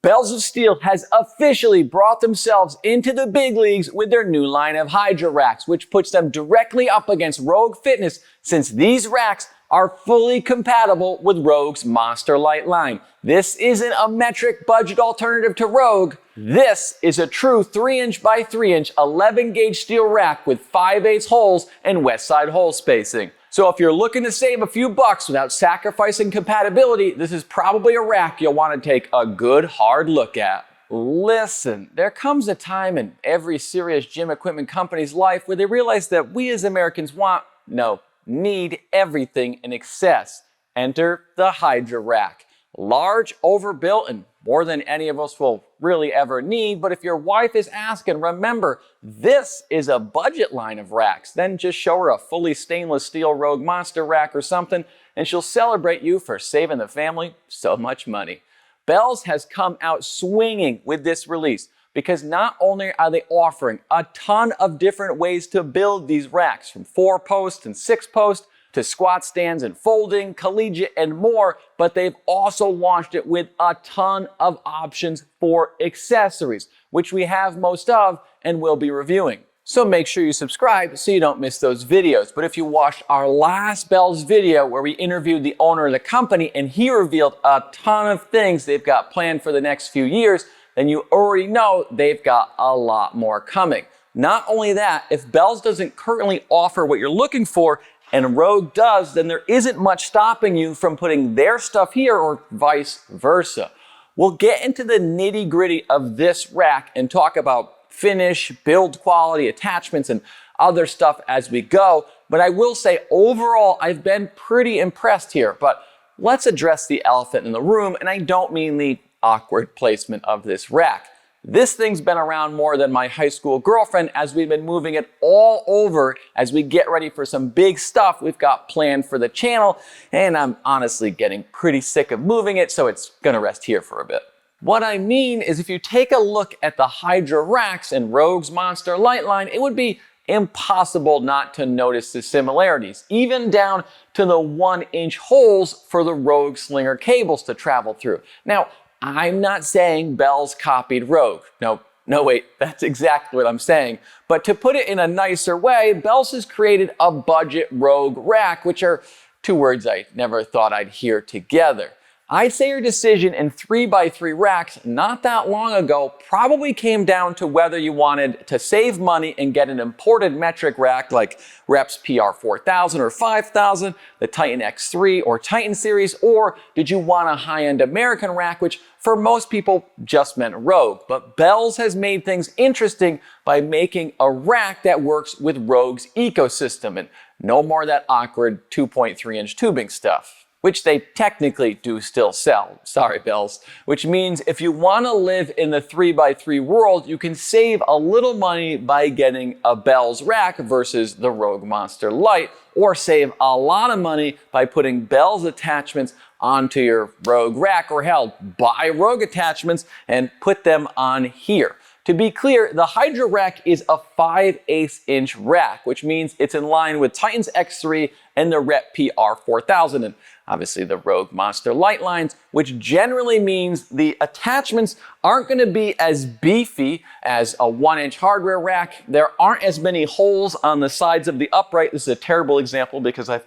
Bells of Steel has officially brought themselves into the big leagues with their new line of Hydra racks, which puts them directly up against Rogue Fitness since these racks are fully compatible with Rogue's Monster Lite line. This isn't a metric budget alternative to Rogue. This is a true 3" by 3" 11 gauge steel rack with 5/8 holes and west side hole spacing. So if you're looking to save a few bucks without sacrificing compatibility, this is probably a rack you'll want to take a good hard look at. Listen, there comes a time in every serious gym equipment company's life where they realize that we as Americans need everything in excess. Enter the Hydra rack. Large, overbuilt, and more than any of us will really ever need, but if your wife is asking, remember, this is a budget line of racks. Then just show her a fully stainless steel Rogue Monster rack or something, and she'll celebrate you for saving the family so much money. Bells has come out swinging with this release because not only are they offering a ton of different ways to build these racks, from 4-post and 6-post to squat stands and folding, collegiate, and more, but they've also launched it with a ton of options for accessories, which we have most of and will be reviewing. So make sure you subscribe so you don't miss those videos. But if you watched our last Bells video where we interviewed the owner of the company and he revealed a ton of things they've got planned for the next few years, then you already know they've got a lot more coming. Not only that, if Bells doesn't currently offer what you're looking for and Rogue does, then there isn't much stopping you from putting their stuff here or vice versa. We'll get into the nitty-gritty of this rack and talk about finish, build quality, attachments, and other stuff as we go. But I will say overall, I've been pretty impressed here. But let's address the elephant in the room, and I don't mean the awkward placement of this rack. This thing's been around more than my high school girlfriend as we've been moving it all over as we get ready for some big stuff we've got planned for the channel, and I'm honestly getting pretty sick of moving it, so it's gonna rest here for a bit. What I mean is if you take a look at the Hydra racks and Rogue's Monster Lite line, it would be impossible not to notice the similarities, even down to the 1" holes for the Rogue Slinger cables to travel through. Now, I'm not saying Bells copied Rogue. No, wait, that's exactly what I'm saying. But to put it in a nicer way, Bells has created a budget Rogue rack, which are two words I never thought I'd hear together. I'd say your decision in 3x3 racks not that long ago probably came down to whether you wanted to save money and get an imported metric rack like Rep's PR4000 or 5000, the Titan X3 or Titan series, or did you want a high-end American rack, which for most people just meant Rogue. But Bells has made things interesting by making a rack that works with Rogue's ecosystem and no more of that awkward 2.3" tubing stuff, which they technically do still sell. Sorry, Bells. Which means if you want to live in the 3x3 world, you can save a little money by getting a Bells rack versus the Rogue Monster Lite, or save a lot of money by putting Bells attachments onto your Rogue rack, or hell, buy Rogue attachments and put them on here. To be clear, the Hydra rack is a 5/8" rack, which means it's in line with Titan's X3 and the Rep PR4000, and obviously the Rogue Monster Lite lines, which generally means the attachments aren't going to be as beefy as a 1" hardware rack. There aren't as many holes on the sides of the upright. This is a terrible example because I've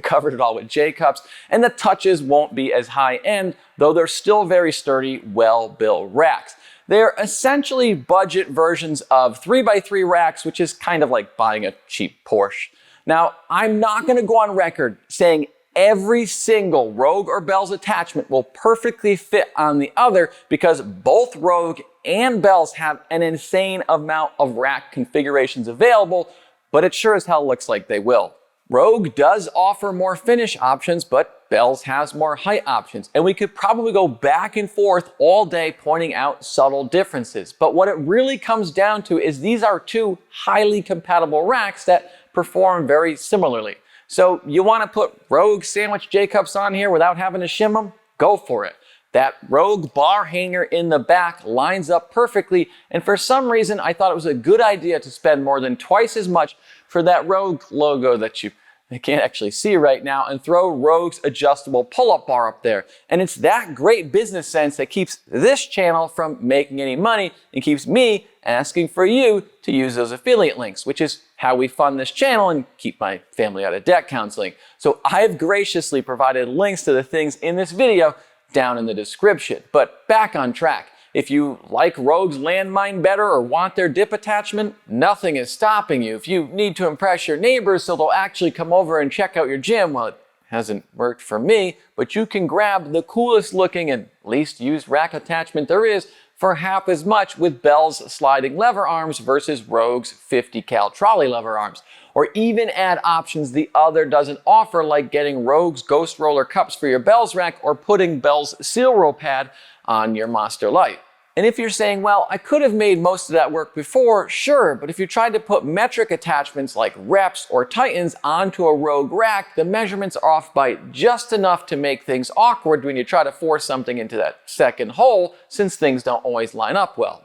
covered it all with J-cups, and the touches won't be as high end, though they're still very sturdy, well-built racks. They're essentially budget versions of 3x3 racks, which is kind of like buying a cheap Porsche. Now, I'm not going to go on record saying every single Rogue or Bells attachment will perfectly fit on the other, because both Rogue and Bells have an insane amount of rack configurations available, but it sure as hell looks like they will. Rogue does offer more finish options, but Bells has more height options, and we could probably go back and forth all day pointing out subtle differences. But what it really comes down to is these are two highly compatible racks that perform very similarly. So you want to put Rogue sandwich J-cups on here without having to shim them? Go for it. That Rogue bar hanger in the back lines up perfectly, and for some reason I thought it was a good idea to spend more than twice as much for that Rogue logo that you they can't actually see right now, and throw Rogue's adjustable pull-up bar up there. And it's that great business sense that keeps this channel from making any money and keeps me asking for you to use those affiliate links, which is how we fund this channel and keep my family out of debt counseling. So I've graciously provided links to the things in this video down in the description. But back on track. If you like Rogue's landmine better or want their dip attachment, nothing is stopping you. If you need to impress your neighbors so they'll actually come over and check out your gym, well, it hasn't worked for me, but you can grab the coolest looking and least used rack attachment there is for half as much with Bell's sliding lever arms versus Rogue's 50 cal trolley lever arms. Or even add options the other doesn't offer, like getting Rogue's ghost roller cups for your Bell's rack or putting Bell's seal roll pad on your Monster Lite. And if you're saying, well, I could have made most of that work before, sure, but if you tried to put metric attachments like reps or Titans onto a Rogue rack, the measurements are off by just enough to make things awkward when you try to force something into that second hole, since things don't always line up well.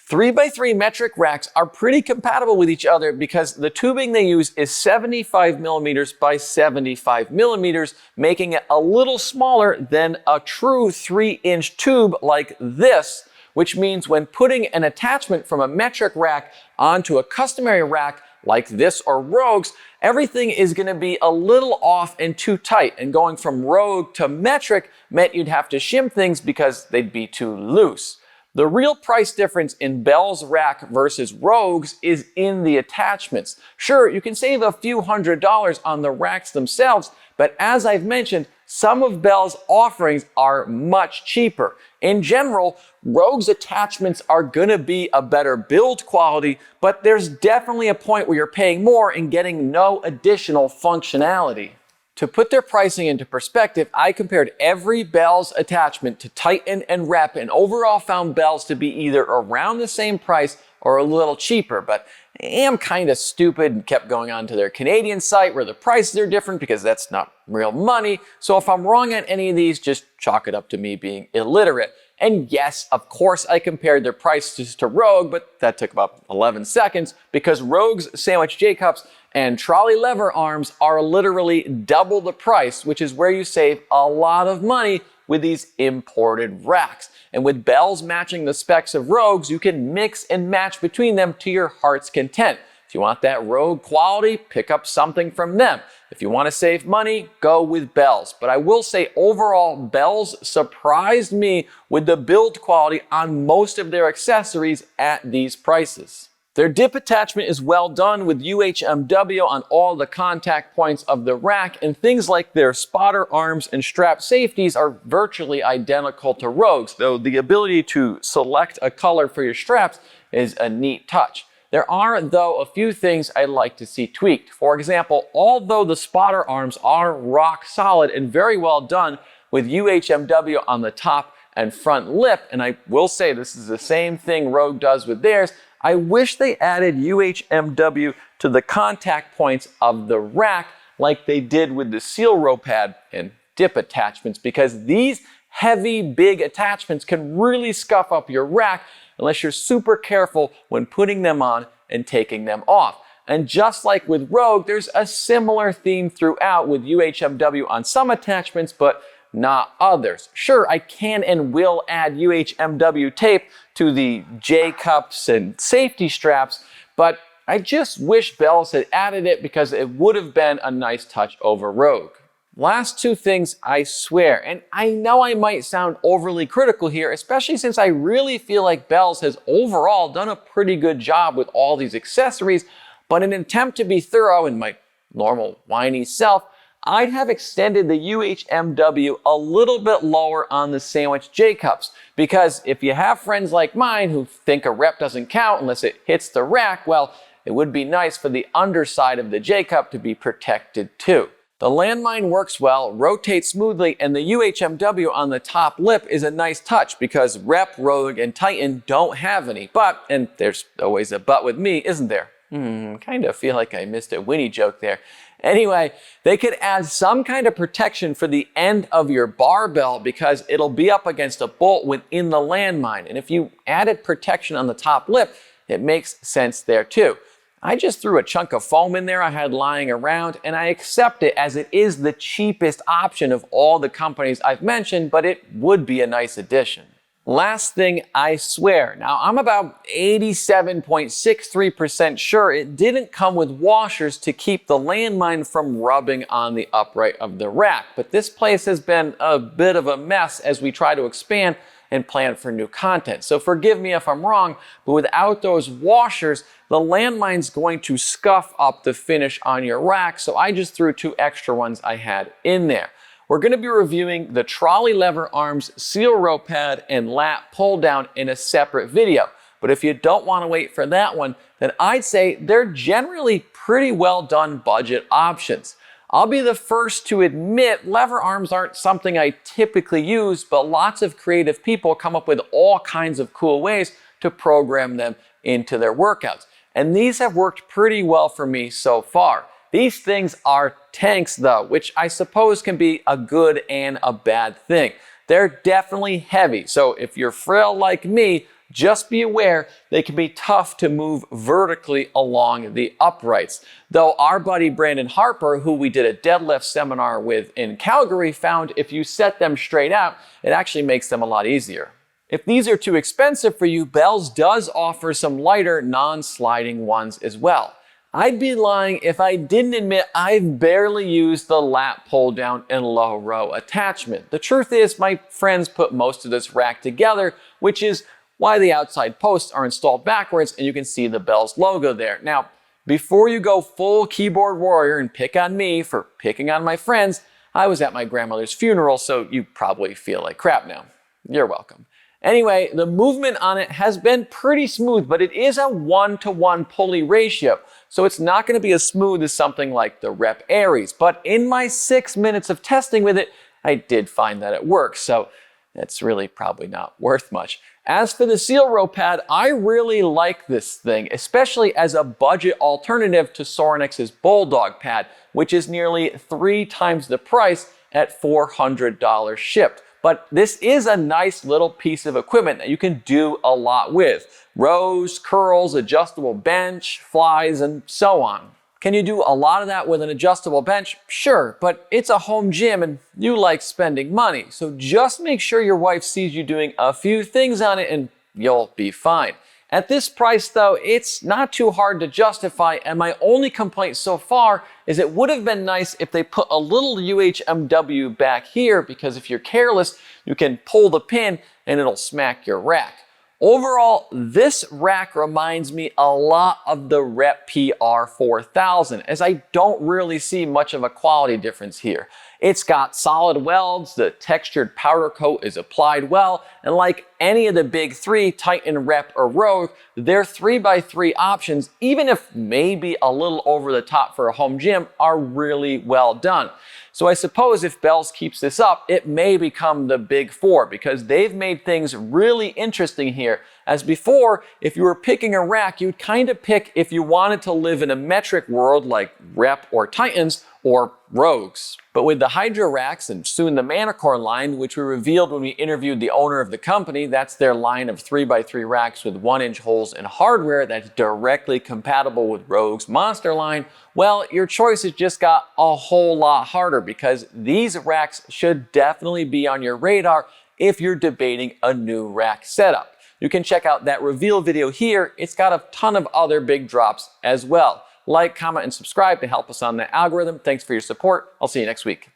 3x3 metric racks are pretty compatible with each other because the tubing they use is 75 millimeters by 75 millimeters, making it a little smaller than a true 3-inch tube like this, which means when putting an attachment from a metric rack onto a customary rack like this or Rogue's, everything is going to be a little off and too tight, and going from Rogue to metric meant you'd have to shim things because they'd be too loose. The real price difference in Bell's rack versus Rogue's is in the attachments. Sure, you can save a few $100s on the racks themselves, but as I've mentioned, some of Bell's offerings are much cheaper. In general, Rogue's attachments are gonna be a better build quality, but there's definitely a point where you're paying more and getting no additional functionality. To put their pricing into perspective, I compared every Bell's attachment to Titan and Rep and overall found Bell's to be either around the same price or a little cheaper, but I am kind of stupid and kept going on to their Canadian site where the prices are different because that's not real money. So if I'm wrong on any of these, just chalk it up to me being illiterate. And yes, of course I compared their prices to Rogue, but that took about 11 seconds because Rogue's sandwich J-cups and trolley lever arms are literally double the price, which is where you save a lot of money with these imported racks. And with Bell's matching the specs of Rogue's, you can mix and match between them to your heart's content. If you want that Rogue quality, pick up something from them. If you want to save money, go with Bell's. But I will say overall, Bell's surprised me with the build quality on most of their accessories at these prices. Their dip attachment is well done with UHMW on all the contact points of the rack, and things like their spotter arms and strap safeties are virtually identical to Rogue's, though the ability to select a color for your straps is a neat touch. There are, though, a few things I'd like to see tweaked. For example, although the spotter arms are rock solid and very well done with UHMW on the top and front lip, and I will say this is the same thing Rogue does with theirs, I wish they added UHMW to the contact points of the rack like they did with the seal row pad and dip attachments, because these heavy, big attachments can really scuff up your rack unless you're super careful when putting them on and taking them off. And just like with Rogue, there's a similar theme throughout with UHMW on some attachments, but not others. Sure, I can and will add UHMW tape to the J-cups and safety straps, but I just wish Bell's had added it because it would have been a nice touch over Rogue. Last two things, I swear, and I know I might sound overly critical here, especially since I really feel like Bell's has overall done a pretty good job with all these accessories, but in an attempt to be thorough in my normal whiny self, I'd have extended the UHMW a little bit lower on the sandwich J-cups, because if you have friends like mine who think a rep doesn't count unless it hits the rack, well, it would be nice for the underside of the J-cup to be protected too. The landmine works well, rotates smoothly, and the UHMW on the top lip is a nice touch because Rep, Rogue, and Titan don't have any. But, and there's always a but with me, isn't there? Kind of feel like I missed a Winnie joke there. Anyway, they could add some kind of protection for the end of your barbell because it'll be up against a bolt within the landmine. And if you added protection on the top lip, it makes sense there too. I just threw a chunk of foam in there I had lying around, and I accept it as it is the cheapest option of all the companies I've mentioned, but it would be a nice addition. Last thing, I swear. Now, I'm about 87.63% sure it didn't come with washers to keep the landmine from rubbing on the upright of the rack, but this place has been a bit of a mess as we try to expand and plan for new content. So forgive me if I'm wrong, but without those washers, the landmine's going to scuff up the finish on your rack, so I just threw 2 extra ones I had in there. We're going to be reviewing the trolley lever arms, seal row pad, and lat pull down in a separate video. But if you don't want to wait for that one, then I'd say they're generally pretty well done budget options. I'll be the first to admit lever arms aren't something I typically use, but lots of creative people come up with all kinds of cool ways to program them into their workouts. And these have worked pretty well for me so far. These things are tanks though, which I suppose can be a good and a bad thing. They're definitely heavy, so if you're frail like me, just be aware they can be tough to move vertically along the uprights. Though our buddy Brandon Harper, who we did a deadlift seminar with in Calgary, found if you set them straight out, it actually makes them a lot easier. If these are too expensive for you, Bell's does offer some lighter, non-sliding ones as well. I'd be lying if I didn't admit I've barely used the lat pull down and low row attachment. The truth is my friends put most of this rack together, which is why the outside posts are installed backwards and you can see the Bell's logo there. Now, before you go full keyboard warrior and pick on me for picking on my friends, I was at my grandmother's funeral, so you probably feel like crap now. You're welcome. Anyway, the movement on it has been pretty smooth, but it is a 1-to-1 pulley ratio, so it's not going to be as smooth as something like the Rep Aries. But in my 6 minutes of testing with it, I did find that it works, so that's really probably not worth much. As for the seal row pad, I really like this thing, especially as a budget alternative to Sorinex's Bulldog pad, which is nearly 3 times the price at $400 shipped. But this is a nice little piece of equipment that you can do a lot with. Rows, curls, adjustable bench, flies, and so on. Can you do a lot of that with an adjustable bench? Sure, but it's a home gym and you like spending money. So just make sure your wife sees you doing a few things on it and you'll be fine. At this price though, it's not too hard to justify, and my only complaint so far is it would have been nice if they put a little UHMW back here, because if you're careless, you can pull the pin and it'll smack your rack. Overall, this rack reminds me a lot of the Rep PR 4000, as I don't really see much of a quality difference here. It's got solid welds, the textured powder coat is applied well, and like any of the big 3, Titan, Rep, or Rogue, their 3x3 options, even if maybe a little over the top for a home gym, are really well done. So I suppose if Bell's keeps this up, it may become the big 4, because they've made things really interesting here. As before, if you were picking a rack, you'd kind of pick if you wanted to live in a metric world like Rep or Titans or Rogues. But with the Hydra racks and soon the Manicore line, which we revealed when we interviewed the owner of the company, that's their line of 3x3 racks with 1-inch holes and hardware that's directly compatible with Rogue's Monster line, well, your choice has just got a whole lot harder, because these racks should definitely be on your radar if you're debating a new rack setup. You can check out that reveal video here. It's got a ton of other big drops as well. Like, comment, and subscribe to help us on the algorithm. Thanks for your support. I'll see you next week.